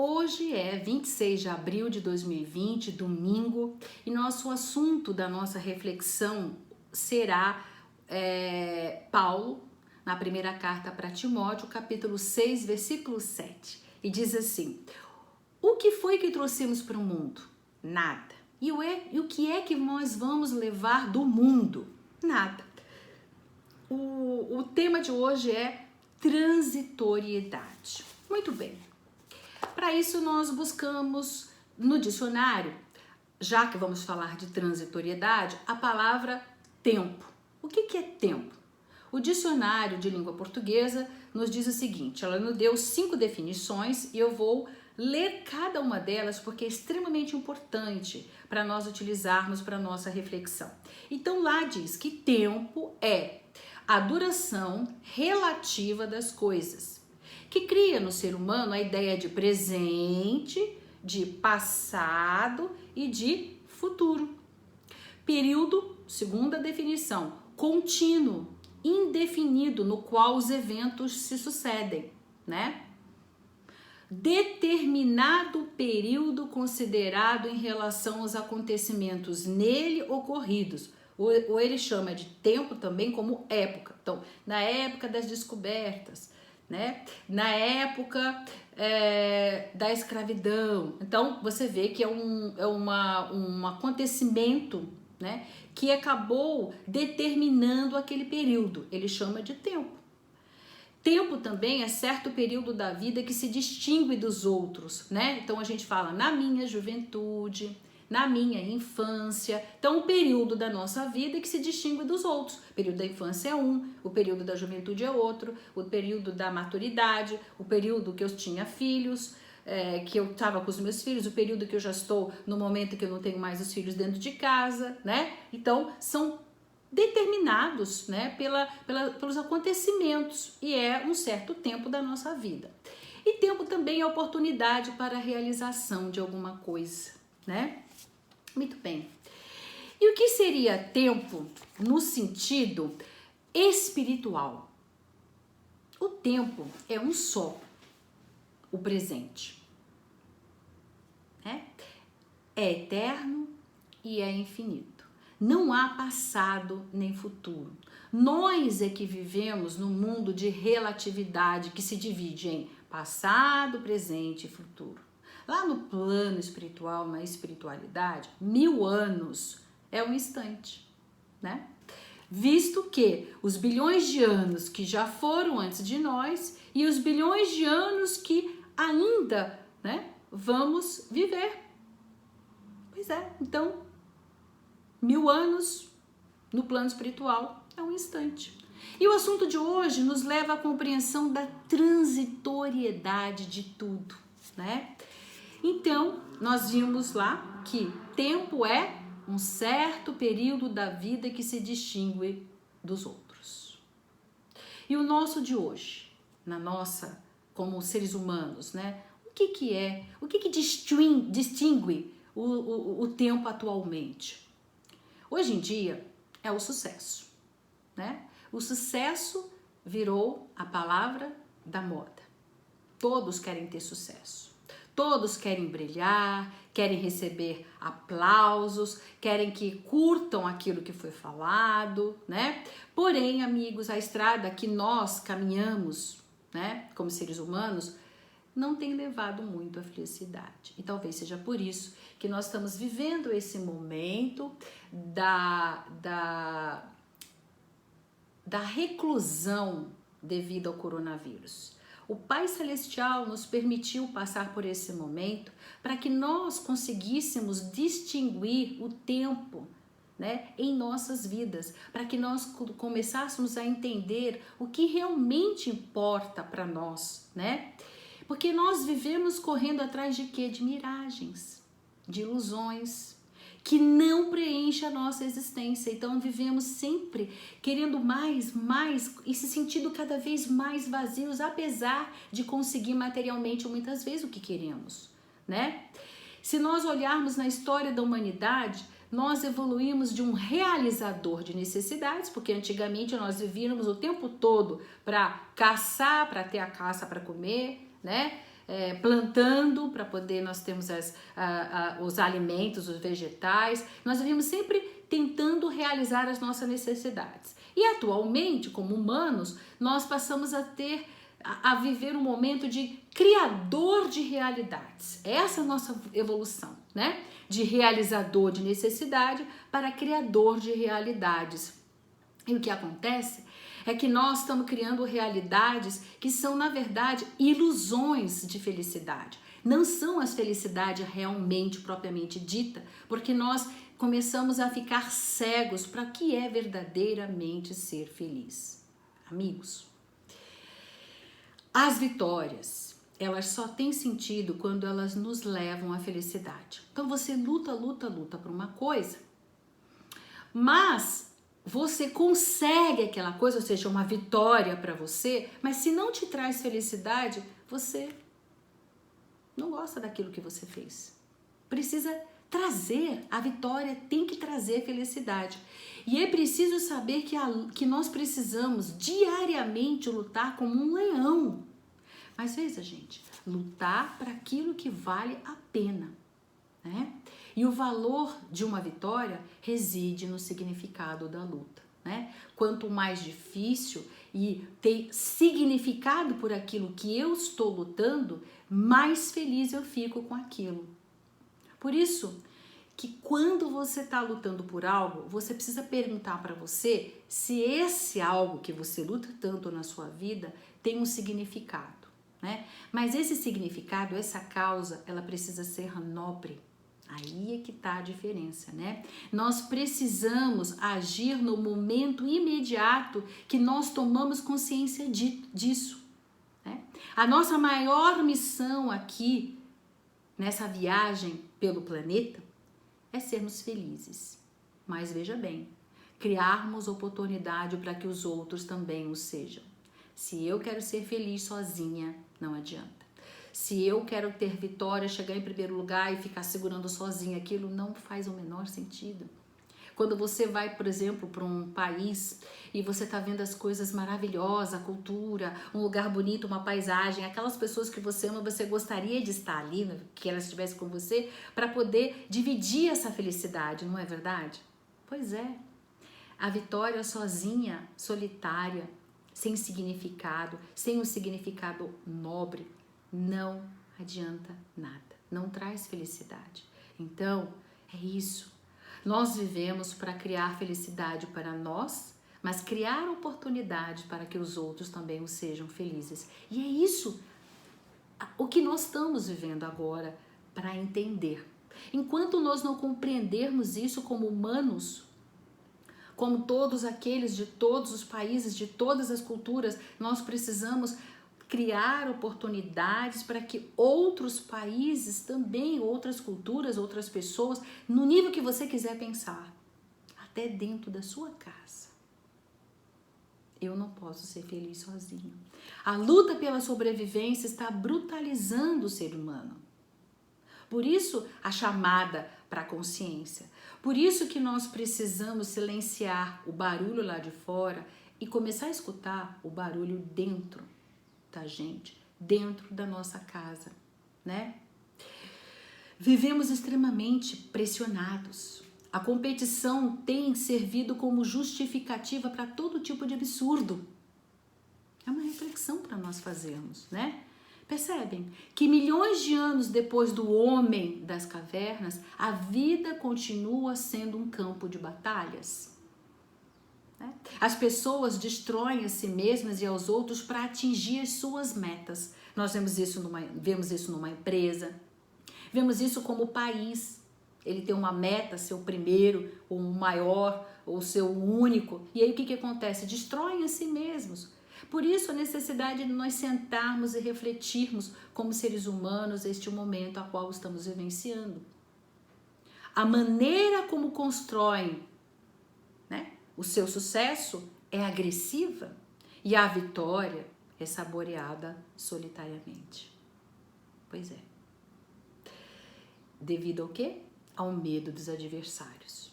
Hoje é 26 de abril de 2020, domingo, e nosso assunto da nossa reflexão será Paulo, na primeira carta para Timóteo, capítulo 6, versículo 7. E diz assim: o que foi que trouxemos para o mundo? Nada. E o que é que nós vamos levar do mundo? Nada. O tema de hoje é transitoriedade. Muito bem. Para isso nós buscamos no dicionário, já que vamos falar de transitoriedade, a palavra tempo. O que é tempo? O dicionário de língua portuguesa nos diz o seguinte: ela nos deu 5 definições e eu vou ler cada uma delas porque é extremamente importante para nós utilizarmos para nossa reflexão. Então lá diz que tempo é a duração relativa das coisas, que cria no ser humano a ideia de presente, de passado e de futuro. Período, segunda definição, contínuo, indefinido, no qual os eventos se sucedem, né? Determinado período considerado em relação aos acontecimentos nele ocorridos, ou ele chama de tempo também como época. Então, na época das descobertas, né? Na época da escravidão. Então, você vê que é um acontecimento, né, que acabou determinando aquele período. Ele chama de tempo. Tempo também é certo período da vida que se distingue dos outros, né? Então a gente fala na minha juventude, na minha infância. Então o período da nossa vida que se distingue dos outros. O período da infância é um, o período da juventude é outro, o período da maturidade, o período que eu tinha filhos, que eu estava com os meus filhos, o período que eu já estou no momento que eu não tenho mais os filhos dentro de casa, né? Então são determinados, né, pelos acontecimentos, e é um certo tempo da nossa vida. E tempo também é oportunidade para a realização de alguma coisa, né? Muito bem. E o que seria tempo no sentido espiritual? O tempo é um só, o presente, né? É eterno e é infinito. Não há passado nem futuro. Nós é que vivemos num mundo de relatividade que se divide em passado, presente e futuro. Lá no plano espiritual, na espiritualidade, 1000 anos é um instante, né? Visto que os bilhões de anos que já foram antes de nós e os bilhões de anos que ainda, né, vamos viver. Pois é, então 1000 anos no plano espiritual é um instante. E o assunto de hoje nos leva à compreensão da transitoriedade de tudo, né? Então, nós vimos lá que tempo é um certo período da vida que se distingue dos outros. E o nosso de hoje, como seres humanos, né? O que distingue o tempo atualmente? Hoje em dia é o sucesso, né? O sucesso virou a palavra da moda. Todos querem ter sucesso. Todos querem brilhar, querem receber aplausos, querem que curtam aquilo que foi falado, né? Porém, amigos, a estrada que nós caminhamos, né, como seres humanos, não tem levado muito à felicidade. E talvez seja por isso que nós estamos vivendo esse momento da reclusão devido ao coronavírus. O Pai Celestial nos permitiu passar por esse momento para que nós conseguíssemos distinguir o tempo, né, em nossas vidas, para que nós começássemos a entender o que realmente importa para nós, né? Porque nós vivemos correndo atrás de quê? De miragens, de ilusões, que não preenchem a nossa existência. Então vivemos sempre querendo mais e se sentindo cada vez mais vazios, apesar de conseguir materialmente muitas vezes o que queremos, né? Se nós olharmos na história da humanidade, nós evoluímos de um realizador de necessidades, porque antigamente nós vivíamos o tempo todo para caçar, para ter a caça para comer, né? plantando para poder nós termos os alimentos, os vegetais. Nós devemos sempre tentando realizar as nossas necessidades. E atualmente, como humanos, nós passamos a viver um momento de criador de realidades. Essa é a nossa evolução, né? De realizador de necessidade para criador de realidades. E o que acontece é que nós estamos criando realidades que são, na verdade, ilusões de felicidade. Não são as felicidades realmente, propriamente dita, porque nós começamos a ficar cegos para o que é verdadeiramente ser feliz. Amigos, as vitórias, elas só têm sentido quando elas nos levam à felicidade. Então você luta por uma coisa, mas você consegue aquela coisa, ou seja, uma vitória para você, mas se não te traz felicidade, você não gosta daquilo que você fez. Precisa trazer, a vitória tem que trazer felicidade. E é preciso saber que nós precisamos diariamente lutar como um leão. Mas veja, gente, lutar para aquilo que vale a pena, né? E o valor de uma vitória reside no significado da luta, né? Quanto mais difícil e ter significado por aquilo que eu estou lutando, mais feliz eu fico com aquilo. Por isso que quando você está lutando por algo, você precisa perguntar para você se esse algo que você luta tanto na sua vida tem um significado, né? Mas esse significado, essa causa, ela precisa ser nobre. Aí é que está a diferença, né? Nós precisamos agir no momento imediato que nós tomamos consciência disso, né? A nossa maior missão aqui, nessa viagem pelo planeta, é sermos felizes. Mas veja bem, criarmos oportunidade para que os outros também o sejam. Se eu quero ser feliz sozinha, não adianta. Se eu quero ter vitória, chegar em primeiro lugar e ficar segurando sozinha, aquilo não faz o menor sentido. Quando você vai, por exemplo, para um país e você está vendo as coisas maravilhosas, a cultura, um lugar bonito, uma paisagem, aquelas pessoas que você ama, você gostaria de estar ali, né, que elas estivessem com você, para poder dividir essa felicidade, não é verdade? Pois é. A vitória sozinha, solitária, sem significado, sem um significado nobre, não adianta nada, não traz felicidade. Então, é isso. Nós vivemos para criar felicidade para nós, mas criar oportunidade para que os outros também sejam felizes. E é isso o que nós estamos vivendo agora para entender. Enquanto nós não compreendermos isso como humanos, como todos aqueles de todos os países, de todas as culturas, nós precisamos criar oportunidades para que outros países também, outras culturas, outras pessoas, no nível que você quiser pensar, até dentro da sua casa. Eu não posso ser feliz sozinho. A luta pela sobrevivência está brutalizando o ser humano. Por isso, a chamada para a consciência. Por isso que nós precisamos silenciar o barulho lá de fora e começar a escutar o barulho dentro da gente, dentro da nossa casa, né? Vivemos extremamente pressionados. A competição tem servido como justificativa para todo tipo de absurdo. É uma reflexão para nós fazermos, né? Percebem que milhões de anos depois do homem das cavernas, a vida continua sendo um campo de batalhas. As pessoas destroem a si mesmas e aos outros para atingir as suas metas. Nós vemos isso numa empresa, vemos isso como país. Ele tem uma meta, ser o primeiro, ou o maior, ou ser o único. E aí o que acontece? Destroem a si mesmos. Por isso a necessidade de nós sentarmos e refletirmos como seres humanos este momento a qual estamos vivenciando. A maneira como constroem, né, o seu sucesso é agressiva e a vitória é saboreada solitariamente. Pois é. Devido ao quê? Ao medo dos adversários.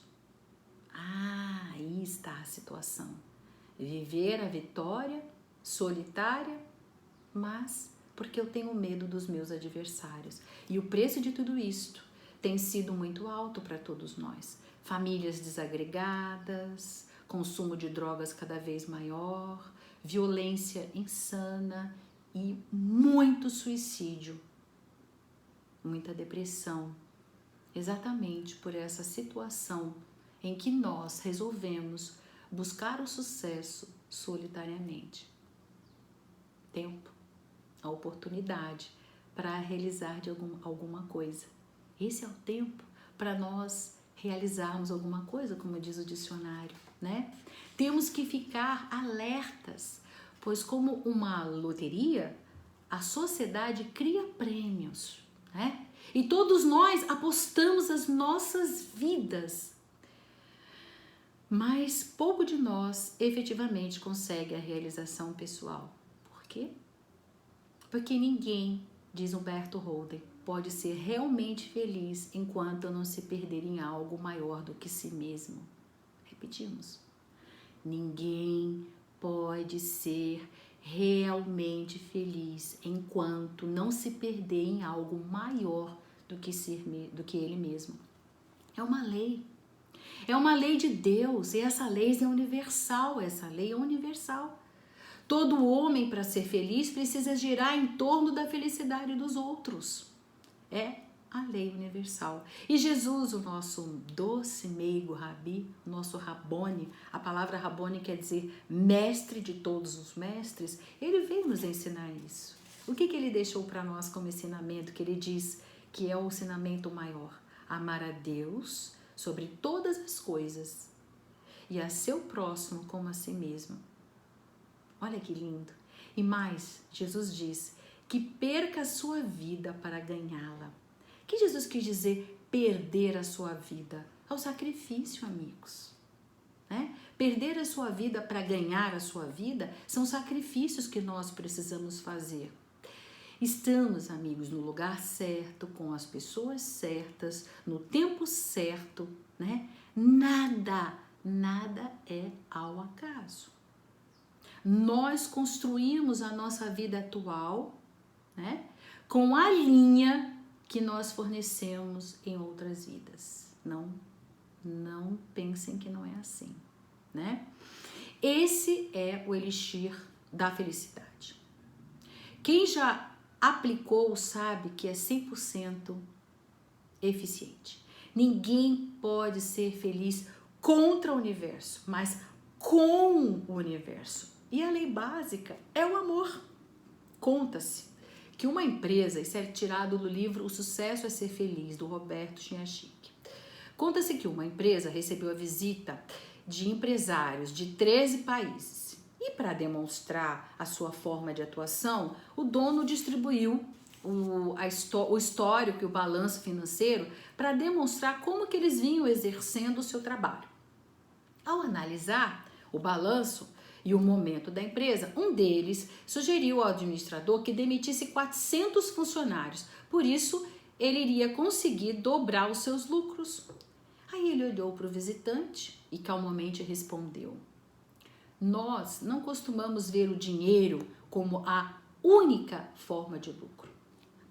Aí está a situação. Viver a vitória solitária, mas porque eu tenho medo dos meus adversários. E o preço de tudo isto tem sido muito alto para todos nós. Famílias desagregadas, consumo de drogas cada vez maior, violência insana e muito suicídio, muita depressão. Exatamente por essa situação em que nós resolvemos buscar o sucesso solitariamente. Tempo, a oportunidade para realizar alguma coisa. Esse é o tempo para nós realizarmos alguma coisa, como diz o dicionário, né? Temos que ficar alertas, pois como uma loteria, a sociedade cria prêmios, né? E todos nós apostamos as nossas vidas, mas pouco de nós efetivamente consegue a realização pessoal. Por quê? Porque ninguém, diz Humberto Holden, pode ser realmente feliz enquanto não se perder em algo maior do que si mesmo. Repetimos. Ninguém pode ser realmente feliz enquanto não se perder em algo maior do que ele mesmo. É uma lei. É uma lei de Deus e essa lei é universal. Essa lei é universal. Todo homem, para ser feliz, precisa girar em torno da felicidade dos outros. É a lei universal. E Jesus, o nosso doce, meigo Rabi, o nosso Rabone, a palavra Rabone quer dizer mestre de todos os mestres, ele veio nos ensinar isso. O que ele deixou para nós como ensinamento, que ele diz que é o ensinamento maior? Amar a Deus sobre todas as coisas e a seu próximo como a si mesmo. Olha que lindo. E mais, Jesus diz que perca a sua vida para ganhá-la. O que Jesus quis dizer perder a sua vida? É o sacrifício, amigos. Né? Perder a sua vida para ganhar a sua vida são sacrifícios que nós precisamos fazer. Estamos, amigos, no lugar certo, com as pessoas certas, no tempo certo, né? Nada é ao acaso. Nós construímos a nossa vida atual, né, com a linha que nós fornecemos em outras vidas. Não pensem que não é assim, né? Esse é o elixir da felicidade. Quem já aplicou sabe que é 100% eficiente. Ninguém pode ser feliz contra o universo, mas com o universo. E a lei básica é o amor. Conta-se que uma empresa, isso é tirado do livro O Sucesso é Ser Feliz, do Roberto Chiniachik. Conta-se que uma empresa recebeu a visita de empresários de 13 países. E para demonstrar a sua forma de atuação, o dono distribuiu o histórico e o balanço financeiro para demonstrar como que eles vinham exercendo o seu trabalho. Ao analisar o balanço e o momento da empresa, um deles sugeriu ao administrador que demitisse 400 funcionários, por isso ele iria conseguir dobrar os seus lucros. Aí ele olhou para o visitante e calmamente respondeu: nós não costumamos ver o dinheiro como a única forma de lucro.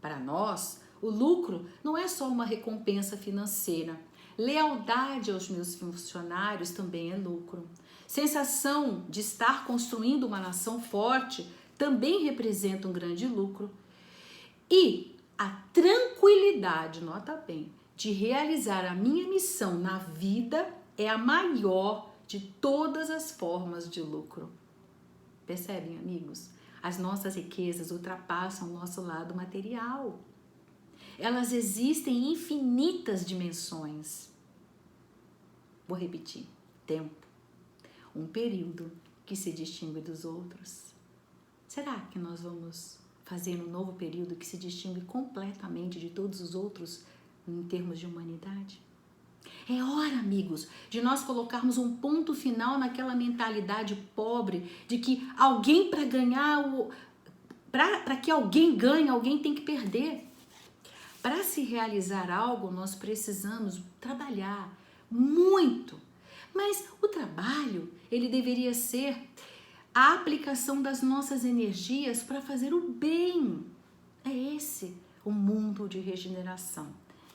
Para nós, o lucro não é só uma recompensa financeira. Lealdade aos meus funcionários também é lucro. Sensação de estar construindo uma nação forte também representa um grande lucro. E a tranquilidade, nota bem, de realizar a minha missão na vida é a maior de todas as formas de lucro. Percebem, amigos? As nossas riquezas ultrapassam o nosso lado material. Elas existem em infinitas dimensões. Vou repetir. Tempo. Um período que se distingue dos outros. Será que nós vamos fazer um novo período que se distingue completamente de todos os outros em termos de humanidade? É hora, amigos, de nós colocarmos um ponto final naquela mentalidade pobre de que alguém para ganhar, para que alguém ganhe, alguém tem que perder. Para se realizar algo, nós precisamos trabalhar muito. Mas o trabalho, ele deveria ser a aplicação das nossas energias para fazer o bem. É esse o mundo de regeneração.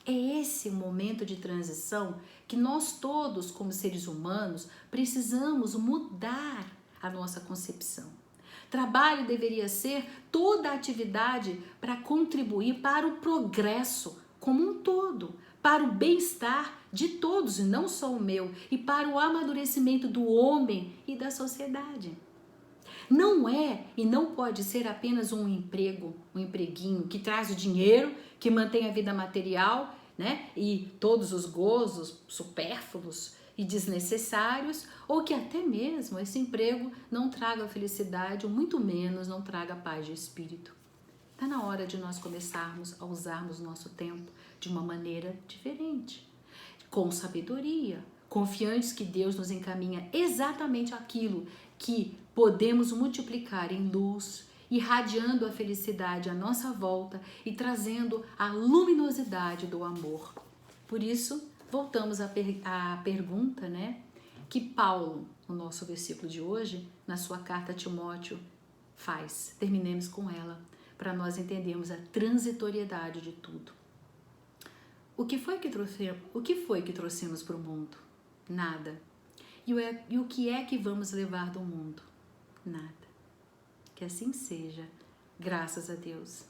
É esse o momento de transição que nós todos, como seres humanos, precisamos mudar a nossa concepção. Trabalho deveria ser toda a atividade para contribuir para o progresso como um todo, para o bem-estar de todos e não só o meu, e para o amadurecimento do homem e da sociedade. Não é e não pode ser apenas um emprego, um empreguinho que traz o dinheiro, que mantém a vida material, né? E todos os gozos supérfluos e desnecessários, ou que até mesmo esse emprego não traga felicidade, ou muito menos não traga paz de espírito. Está na hora de nós começarmos a usarmos nosso tempo de uma maneira diferente, com sabedoria, confiantes que Deus nos encaminha exatamente aquilo que podemos multiplicar em luz, irradiando a felicidade à nossa volta e trazendo a luminosidade do amor. Por isso, voltamos à pergunta, né, que Paulo, no nosso versículo de hoje, na sua carta a Timóteo, faz. Terminemos com ela, para nós entendermos a transitoriedade de tudo. O que foi que trouxemos para o mundo? Nada. E o que é que vamos levar do mundo? Nada. Que assim seja, graças a Deus.